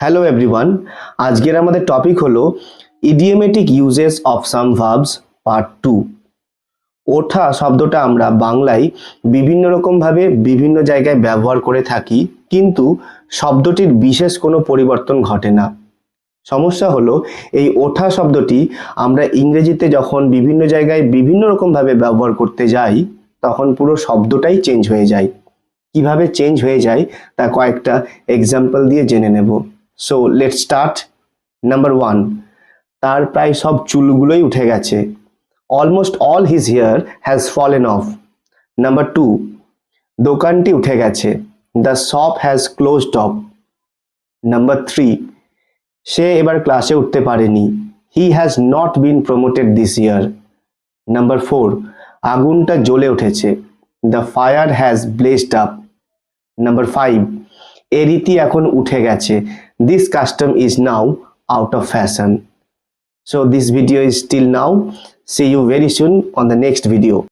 Hello everyone, আজকের আমাদের topic হলো idiomatic uses of some verbs part 2। ওঠা শব্দটা আমরা বাংলায় বিভিন্ন রকমভাবে বিভিন্ন জায়গায় ব্যবহার করে থাকি, কিন্তু শব্দটির বিশেষ কোনো পরিবর্তন ঘটে না। সমস্যা হলো এই ওঠা শব্দটি আমরা ইংরেজিতে যখন বিভিন্ন জায়গায় বিভিন্ন রকমভাবে ব্যবহার করতে যাই তখন পুরো শব্দটাই চেঞ্জ হয়ে যায়। কিভাবে চেঞ্জ হয়ে যায় তা কয়েকটা এক্সাম্পল দিয়ে জেনে নেব। So let's start. নাম্বার 1, তার প্রায় সব চুলগুলোই উঠে গেছে। Almost all his hair has fallen off. Number 2, দোকানটি উঠে গেছে। The shop has closed off. Number 3, সে এবার ক্লাসে উঠতে পারেনি। He has not been promoted this year. Number 4, আগুনটা জ্বলে উঠেছে। The fire has blazed up. Number 5, এ রীতি এখন উঠে গেছে। This custom is now out of fashion. So this video is till now. See you very soon on the next video.